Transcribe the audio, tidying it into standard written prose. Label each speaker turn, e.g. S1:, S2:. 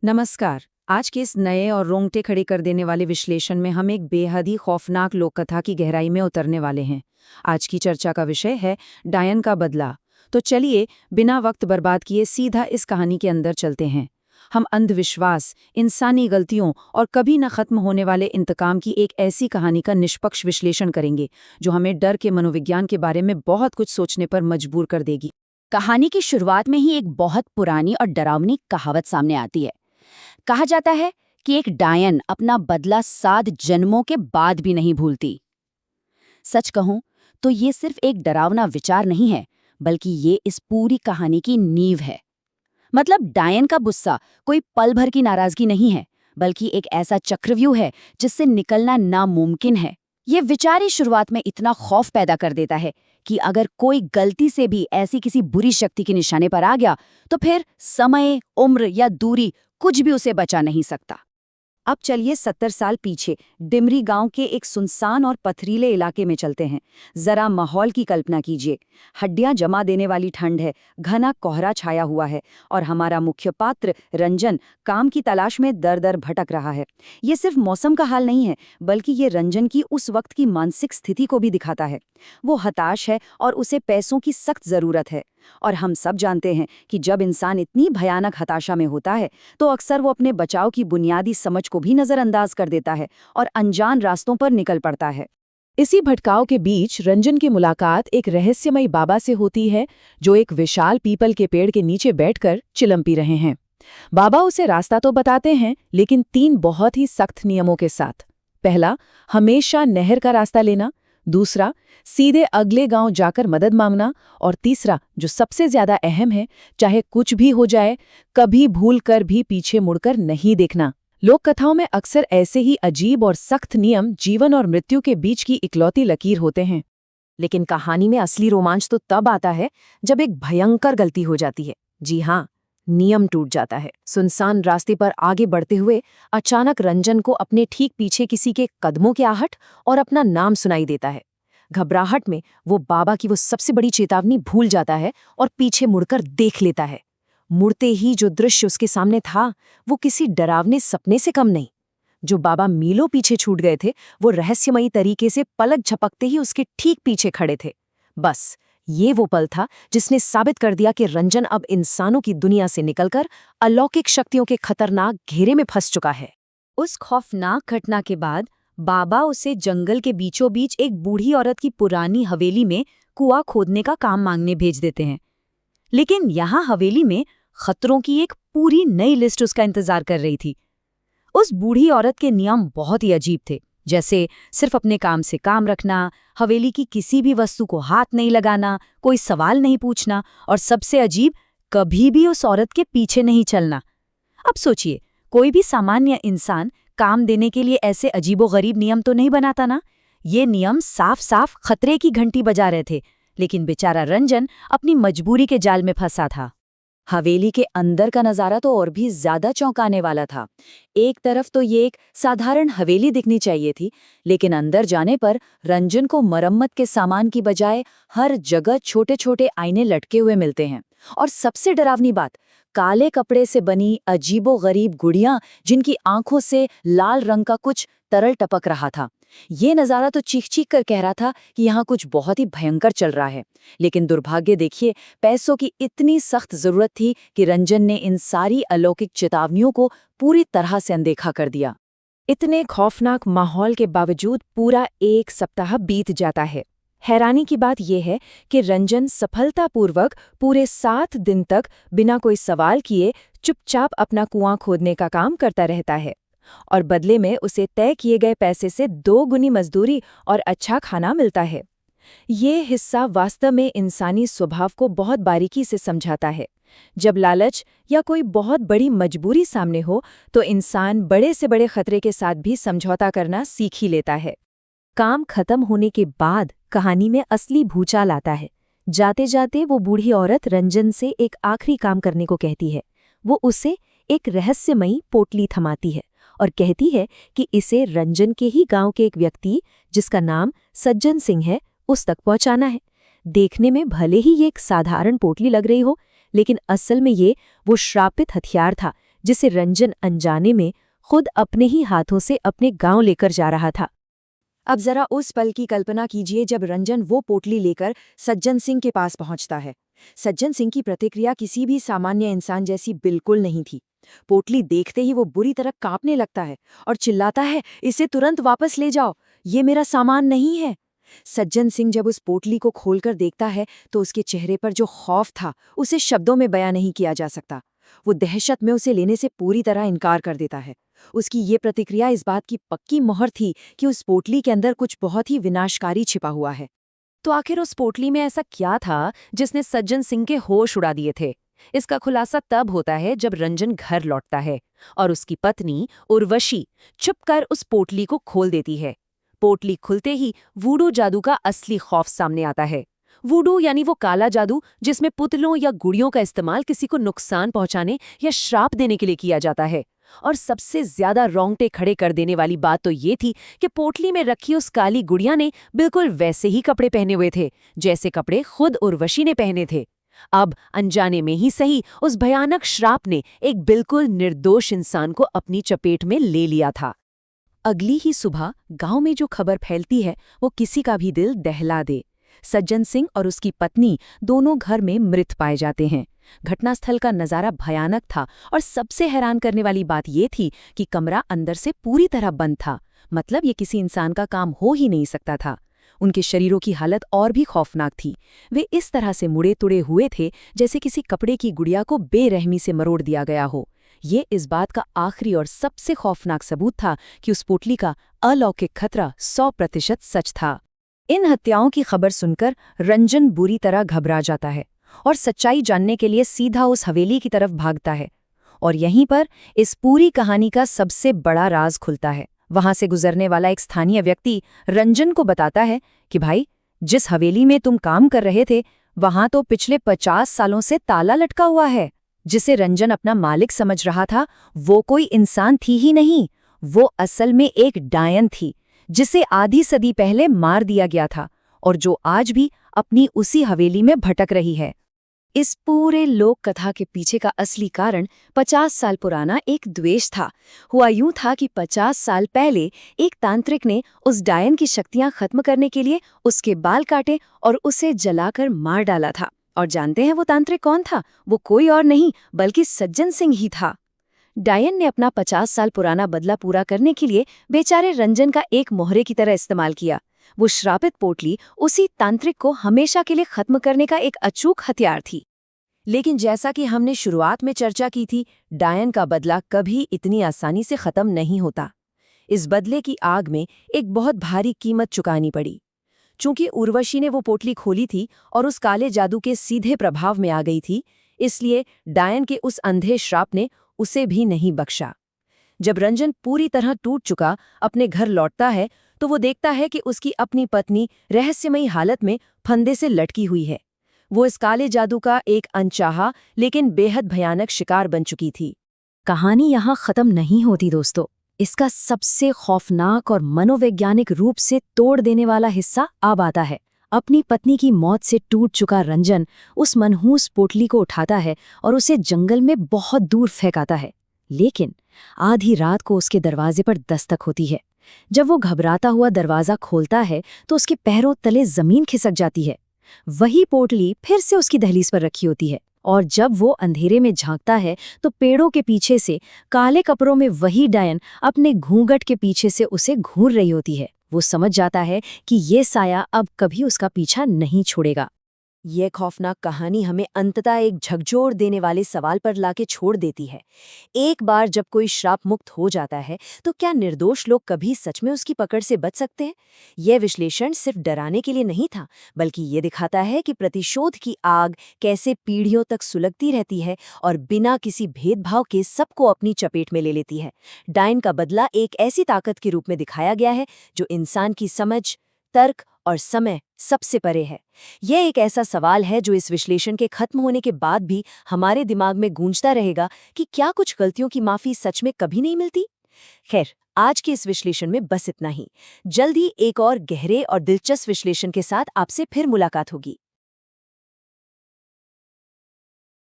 S1: नमस्कार। आज के इस नए और रोंगटे खड़े कर देने वाले विश्लेषण में हम एक बेहद ही खौफनाक लोककथा की गहराई में उतरने वाले हैं। आज की चर्चा का विषय है डायन का बदला। तो चलिए बिना वक्त बर्बाद किए सीधा इस कहानी के अंदर चलते हैं। हम अंधविश्वास, इंसानी गलतियों और कभी न खत्म होने वाले इंतकाम की एक ऐसी कहानी का निष्पक्ष विश्लेषण करेंगे जो हमें डर के मनोविज्ञान के बारे में बहुत कुछ सोचने पर मजबूर कर देगी।
S2: कहानी की शुरुआत में ही एक बहुत पुरानी और डरावनी कहावत सामने आती है। कहा जाता है कि एक डायन अपना बदला 7 जन्मों के बाद भी नहीं भूलती। सच कहूं तो ये सिर्फ एक डरावना विचार नहीं है, बल्कि ये इस पूरी कहानी की नींव है। मतलब डायन का गुस्सा कोई पल भर की नाराजगी नहीं है, बल्कि एक ऐसा चक्रव्यूह है जिससे निकलना नामुमकिन है। ये विचार ही शुरुआत में इतना खौफ पैदा कर देता है कि अगर कोई गलती से भी ऐसी किसी बुरी शक्ति के निशाने पर आ गया तो फिर समय, उम्र या दूरी कुछ भी उसे बचा नहीं सकता।
S1: अब चलिए 70 साल पीछे डिमरी गांव के एक सुनसान और पथरीले इलाके में चलते हैं। जरा माहौल की कल्पना कीजिए। हड्डियां जमा देने वाली ठंड है, घना कोहरा छाया हुआ है और हमारा मुख्य पात्र रंजन काम की तलाश में दर-दर भटक रहा है। ये सिर्फ मौसम का हाल नहीं है, बल्कि ये रंजन की उस वक्त की मानसिक स्थिति को भी दिखाता है। वो हताश है और उसे पैसों की सख्त जरूरत है। और हम सब जानते हैं कि जब इंसान इतनी भयानक हताशा में होता है तो अक्सर वो अपने बचाव की बुनियादी समझ को भी नजरअंदाज कर देता है और अनजान रास्तों पर निकल पड़ता है।
S3: इसी भटकाव के बीच रंजन की मुलाकात एक रहस्यमयी बाबा से होती है जो एक विशाल पीपल के पेड़ के नीचे बैठकर चिलम पी रहे हैं। बाबा उसे रास्ता तो बताते हैं, लेकिन 3 बहुत ही सख्त नियमों के साथ। पहला, हमेशा नहर का रास्ता लेना। दूसरा, सीधे अगले गांव जाकर मदद मांगना। और तीसरा, जो सबसे ज्यादा अहम है, चाहे कुछ भी हो जाए, कभी भूल कर भी पीछे मुड़कर नहीं देखना। लोक कथाओं में अक्सर ऐसे ही अजीब और सख्त नियम जीवन और मृत्यु के बीच की इकलौती लकीर होते हैं।
S4: लेकिन कहानी में असली रोमांच तो तब आता है जब एक भयंकर गलती हो जाती है। जी हाँ, नियम टूट जाता है। सुनसान रास्ते पर आगे बढ़ते हुए अचानक रंजन को अपने ठीक पीछे किसी के कदमों की आहट और अपना नाम सुनाई देता है। घबराहट में वो बाबा की वो सबसे बड़ी चेतावनी भूल जाता है और पीछे मुड़कर देख लेता है। मुड़ते ही जो दृश्य उसके सामने था वो किसी डरावने सपने से कम नहीं। जो बाबा मीलों पीछे छूट गए थे वो रहस्यमयी तरीके से पलक झपकते ही उसके ठीक पीछे खड़े थे। बस ये वो पल था जिसने साबित कर दिया कि रंजन अब इंसानों की दुनिया से निकलकर अलौकिक शक्तियों के खतरनाक घेरे में फंस चुका है।
S2: उस खौफनाक घटना के बाद बाबा उसे जंगल के बीचों बीच एक बूढ़ी औरत की पुरानी हवेली में कुआं खोदने का काम मांगने भेज देते हैं। लेकिन यहाँ हवेली में खतरों की एक पूरी नई लिस्ट उसका इंतजार कर रही थी। उस बूढ़ी औरत के नियम बहुत ही अजीब थे, जैसे सिर्फ अपने काम से काम रखना, हवेली की किसी भी वस्तु को हाथ नहीं लगाना, कोई सवाल नहीं पूछना और सबसे अजीब, कभी भी उस औरत के पीछे नहीं चलना। अब सोचिए, कोई भी सामान्य इंसान काम देने के लिए ऐसे अजीबोगरीब नियम तो नहीं बनाता ना। ये नियम साफ साफ खतरे की घंटी बजा रहे थे, लेकिन बेचारा रंजन अपनी मजबूरी के जाल में फंसा था।
S1: हवेली के अंदर का नजारा तो और भी ज्यादा चौंकाने वाला था। एक तरफ तो ये एक साधारण हवेली दिखनी चाहिए थी, लेकिन अंदर जाने पर रंजन को मरम्मत के सामान की बजाय हर जगह छोटे छोटे आईने लटके हुए मिलते हैं। और सबसे डरावनी बात, काले कपड़े से बनी अजीबोगरीब गुड़ियां जिनकी आंखों से लाल रंग का कुछ तरल टपक रहा था। ये नज़ारा तो चीख चीख कर कह रहा था कि यहाँ कुछ बहुत ही भयंकर चल रहा है। लेकिन दुर्भाग्य देखिए, पैसों की इतनी सख्त जरूरत थी कि रंजन ने इन सारी अलौकिक चेतावनियों को पूरी तरह से अनदेखा कर दिया।
S3: इतने खौफनाक माहौल के बावजूद पूरा 1 सप्ताह बीत जाता है। हैरानी की बात यह है कि रंजन सफलतापूर्वक पूरे 7 दिन तक बिना कोई सवाल किए चुपचाप अपना कुआं खोदने का काम करता रहता है और बदले में उसे तय किए गए पैसे से 2 गुनी मजदूरी और अच्छा खाना मिलता है। ये हिस्सा वास्तव में इंसानी स्वभाव को बहुत बारीकी से समझाता है। जब लालच या कोई बहुत बड़ी मजबूरी सामने हो तो इंसान बड़े से बड़े खतरे के साथ भी समझौता करना सीख ही लेता है। काम खत्म होने के बाद कहानी में असली भूचाल आता है। जाते जाते वो बूढ़ी औरत रंजन से एक आखिरी काम करने को कहती है। वो उसे एक रहस्यमयी पोटली थमाती है और कहती है कि इसे रंजन के ही गांव के एक व्यक्ति, जिसका नाम सज्जन सिंह है, उस तक पहुंचाना है। देखने में भले ही ये एक साधारण पोटली लग रही हो, लेकिन असल में ये वो श्रापित हथियार था जिसे रंजन अनजाने में खुद अपने ही हाथों से अपने गांव लेकर जा रहा था।
S1: अब जरा उस पल की कल्पना कीजिए जब रंजन वो पोटली लेकर सज्जन सिंह के पास पहुंचता है। सज्जन सिंह की प्रतिक्रिया किसी भी सामान्य इंसान जैसी बिल्कुल नहीं थी। पोटली देखते ही वो बुरी तरह कांपने लगता है और चिल्लाता है, इसे तुरंत वापस ले जाओ, ये मेरा सामान नहीं है। सज्जन सिंह जब उस पोटली को खोलकर देखता है तो उसके चेहरे पर जो खौफ था उसे शब्दों में बयां नहीं किया जा सकता। वो दहशत में उसे लेने से पूरी तरह इनकार कर देता है। उसकी ये प्रतिक्रिया इस बात की पक्की मोहर थी कि उस पोटली के अंदर कुछ बहुत ही विनाशकारी छिपा हुआ है।
S3: तो आखिर उस पोटली में ऐसा क्या था जिसने सज्जन सिंह के होश उड़ा दिए थे? इसका खुलासा तब होता है जब रंजन घर लौटता है और उसकी पत्नी उर्वशी छुपकर उस पोटली को खोल देती है। पोटली खुलते ही वूडू जादू का असली खौफ सामने आता है। वूडू यानी वो काला जादू जिसमें पुतलों या गुड़ियों का इस्तेमाल किसी को नुकसान पहुंचाने या श्राप देने के लिए किया जाता है। और सबसे ज्यादा रोंगटे खड़े कर देने वाली बात तो ये थी कि पोटली में रखी उस काली गुड़िया ने बिल्कुल वैसे ही कपड़े पहने हुए थे जैसे कपड़े खुद उर्वशी ने पहने थे। अब अनजाने में ही सही उस भयानक श्राप ने एक बिल्कुल निर्दोष इंसान को अपनी चपेट में ले लिया था। अगली ही सुबह गांव में जो खबर फैलती है वो किसी का भी दिल दहला दे। सज्जन सिंह और उसकी पत्नी दोनों घर में मृत पाए जाते हैं। घटनास्थल का नज़ारा भयानक था और सबसे हैरान करने वाली बात ये थी कि कमरा अंदर से पूरी तरह बंद था। मतलब ये किसी इंसान का काम हो ही नहीं सकता था। उनके शरीरों की हालत और भी खौफनाक थी। वे इस तरह से मुड़े तुड़े हुए थे जैसे किसी कपड़े की गुड़िया को बेरहमी से मरोड़ दिया गया हो। ये इस बात का आखिरी और सबसे खौफनाक सबूत था कि उस पोटली का अलौकिक खतरा 100% सच था। इन हत्याओं की खबर सुनकर रंजन बुरी तरह घबरा जाता है और सच्चाई जानने के लिए सीधा उस हवेली की तरफ भागता है। और यहीं पर इस पूरी कहानी का सबसे बड़ा राज खुलता है। वहां से गुजरने वाला एक स्थानीय व्यक्ति रंजन को बताता है कि भाई, जिस हवेली में तुम काम कर रहे थे वहां तो पिछले 50 सालों से ताला लटका हुआ है। जिसे रंजन अपना मालिक समझ रहा था वो कोई इंसान थी ही नहीं, वो असल में एक डायन थी जिसे आधी सदी पहले मार दिया गया था और जो आज भी अपनी उसी हवेली में भटक रही है। इस पूरे लोक कथा के पीछे का असली कारण 50 साल पुराना एक द्वेष था। हुआ यूं था कि 50 साल पहले एक तांत्रिक ने उस डायन की शक्तियां खत्म करने के लिए उसके बाल काटे और उसे जलाकर मार डाला था। और जानते हैं वो तांत्रिक कौन था? वो कोई और नहीं बल्कि सज्जन सिंह ही था। डायन ने अपना 50 साल पुराना बदला पूरा करने के लिए बेचारे रंजन का एक मोहरे की तरह इस्तेमाल किया। वो श्रापित पोटली उसी तांत्रिक को हमेशा के लिए खत्म करने का एक अचूक हथियार थी। लेकिन जैसा कि हमने शुरुआत में चर्चा की थी, डायन का बदला कभी इतनी आसानी से खत्म नहीं होता। इस बदले की आग में एक बहुत भारी कीमत चुकानी पड़ी। चूंकि उर्वशी ने वो पोटली खोली थी और उस काले जादू के सीधे प्रभाव में आ गई थी, इसलिए डायन के उस अंधे श्राप ने उसे भी नहीं बख्शा। जब रंजन पूरी तरह टूट चुका अपने घर लौटता है तो वो देखता है कि उसकी अपनी पत्नी रहस्यमयी हालत में फंदे से लटकी हुई है। वो इस काले जादू का एक अनचाहा लेकिन बेहद भयानक शिकार बन चुकी थी। कहानी यहाँ खत्म नहीं होती दोस्तों। इसका सबसे खौफनाक और मनोवैज्ञानिक रूप से तोड़ देने वाला हिस्सा अब आता है। अपनी पत्नी की मौत से टूट चुका रंजन उस मनहूस पोटली को उठाता है और उसे जंगल में बहुत दूर फेंकाता है। लेकिन आधी रात को उसके दरवाजे पर दस्तक होती है। जब वो घबराता हुआ दरवाजा खोलता है तो उसके पैरों तले जमीन खिसक जाती है। वही पोटली फिर से उसकी दहलीज पर रखी होती है और जब वो अंधेरे में झांकता है तो पेड़ों के पीछे से काले कपड़ों में वही डायन अपने घूंघट के पीछे से उसे घूर रही होती है। वो समझ जाता है कि ये साया अब कभी उसका पीछा नहीं छोड़ेगा। यह खौफनाक कहानी हमें अंततः एक झकझोर देने वाले सवाल पर लाके छोड़ देती है। एक बार जब कोई श्राप मुक्त हो जाता है तो क्या निर्दोष लोग कभी सच में उसकी पकड़ से बच सकते हैं? यह विश्लेषण सिर्फ डराने के लिए नहीं था, बल्कि ये दिखाता है कि प्रतिशोध की आग कैसे पीढ़ियों तक सुलगती रहती है और बिना किसी भेदभाव के सबको अपनी चपेट में ले लेती है। डायन का बदला एक ऐसी ताकत के रूप में दिखाया गया है जो इंसान की समझ, तर्क और समय सबसे परे है। यह एक ऐसा सवाल है जो इस विश्लेषण के खत्म होने के बाद भी हमारे दिमाग में गूंजता रहेगा कि क्या कुछ गलतियों की माफी सच में कभी नहीं मिलती? खैर, आज के इस विश्लेषण में बस इतना ही। जल्द ही एक और गहरे और दिलचस्प विश्लेषण के साथ आपसे फिर मुलाकात होगी।